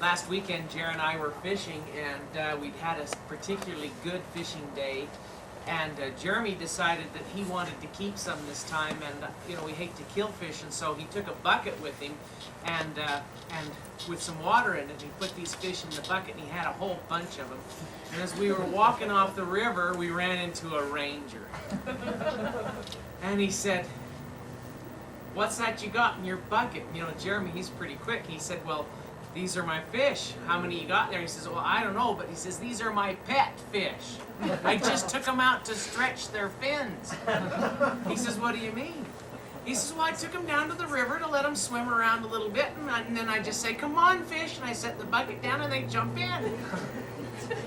Last weekend, Jer and I were fishing, and we'd had a particularly good fishing day. And Jeremy decided that he wanted to keep some this time, and we hate to kill fish, and so he took a bucket with him, and with some water in it, and he put these fish in the bucket, and he had a whole bunch of them. And as we were walking off the river, we ran into a ranger, and he said, "What's that you got in your bucket?" Jeremy, he's pretty quick. He said, "Well, these are my fish. How many you got there?" He says, "Well, I don't know," but he says, "These are my pet fish. I just took them out to stretch their fins." He says, "What do you mean?" He says, "Well, I took them down to the river to let them swim around a little bit, and then I just say, 'Come on, fish,' and I set the bucket down and they jump in."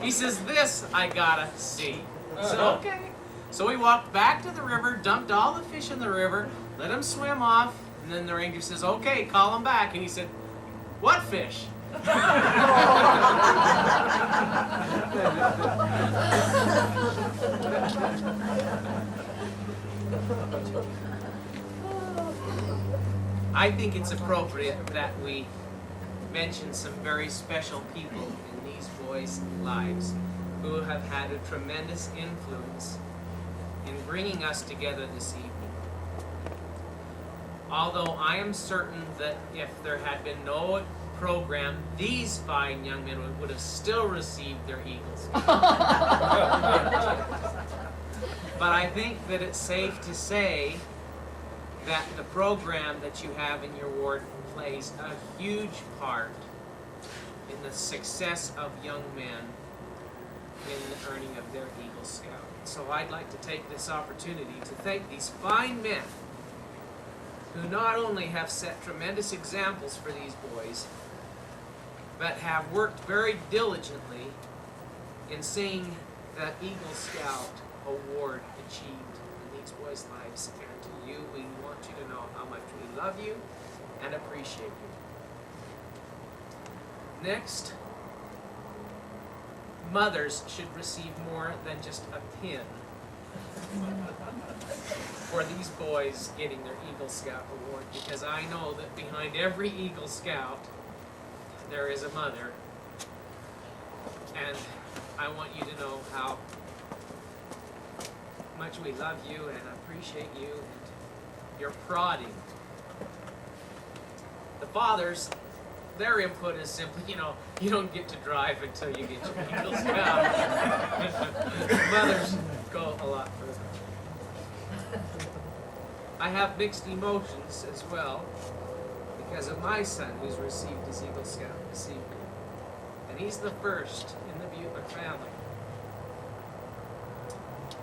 He says, "This I gotta see." So, okay. So we walked back to the river, dumped all the fish in the river, let them swim off, and then the ranger says, "Okay, call them back." And he said, "What fish?" I think it's appropriate that we mention some very special people in these boys' lives who have had a tremendous influence in bringing us together this evening. Although I am certain that if there had been no program, these fine young men would have still received their Eagles. But I think that it's safe to say that the program that you have in your ward plays a huge part in the success of young men in the earning of their Eagle Scout. So I'd like to take this opportunity to thank these fine men who not only have set tremendous examples for these boys, but have worked very diligently in seeing that Eagle Scout award achieved in these boys' lives. And to you, we want you to know how much we love you and appreciate you. Next, mothers should receive more than just a pin for these boys getting their Eagle Scout award, because I know that behind every Eagle Scout there is a mother, and I want you to know how much we love you and appreciate you and your prodding. The fathers, their input is simply, you don't get to drive until you get your Eagle Scout. Mothers go a lot further. I have mixed emotions as well because of my son who's received his Eagle Scout this evening. And he's the first in the Butler family.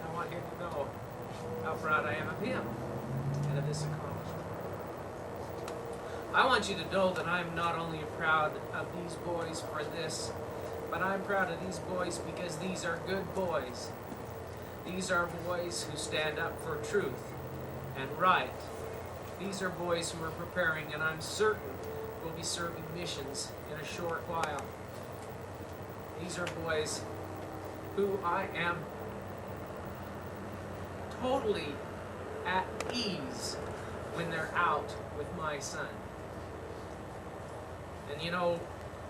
I want you to know how proud I am of him and of this accomplishment. I want you to know that I'm not only proud of these boys for this, but I'm proud of these boys because these are good boys. These are boys who stand up for truth and right. These are boys who are preparing, and I'm certain will be serving missions in a short while. These are boys who I am totally at ease when they're out with my son. And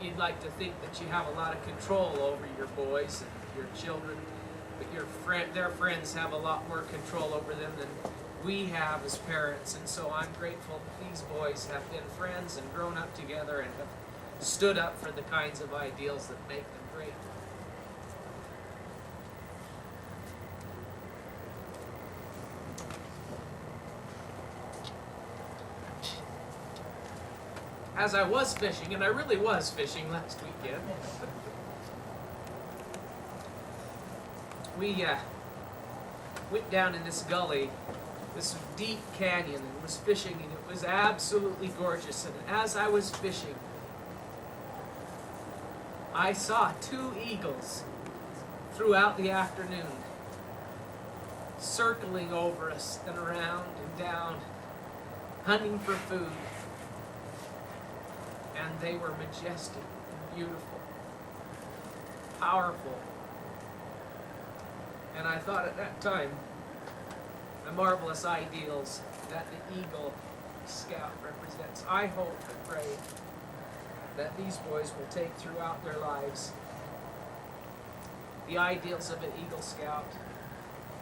you'd like to think that you have a lot of control over your boys and your children, but their friends have a lot more control over them than we have as parents. And so I'm grateful that these boys have been friends and grown up together and have stood up for the kinds of ideals that make them great. As I was fishing, and I really was fishing last weekend, we went down in this gully, this deep canyon, and was fishing, and it was absolutely gorgeous. And as I was fishing, I saw 2 eagles throughout the afternoon, circling over us and around and down, hunting for food. And they were majestic and beautiful, powerful. And I thought at that time, the marvelous ideals that the Eagle Scout represents. I hope and pray that these boys will take throughout their lives, the ideals of an Eagle Scout,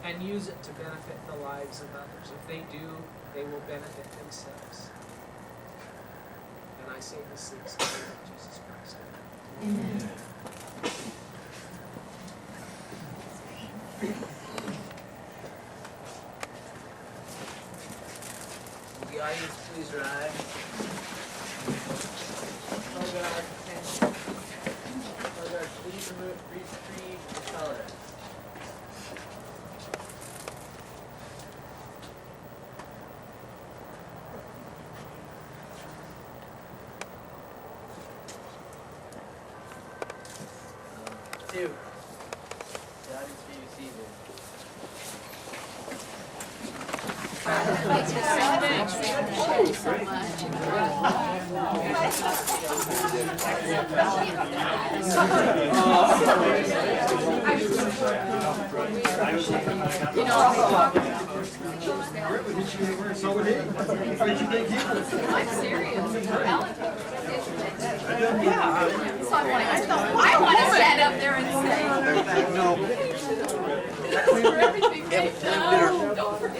and use it to benefit the lives of others. If they do, they will benefit themselves. And I say these things in the name of Jesus Christ. Amen. Will the audience please rise? Please retrieve the color. Two. The audience may be seated. I'm serious. Yeah. So I want to stand up there and say, for everything they've done. Don't forget.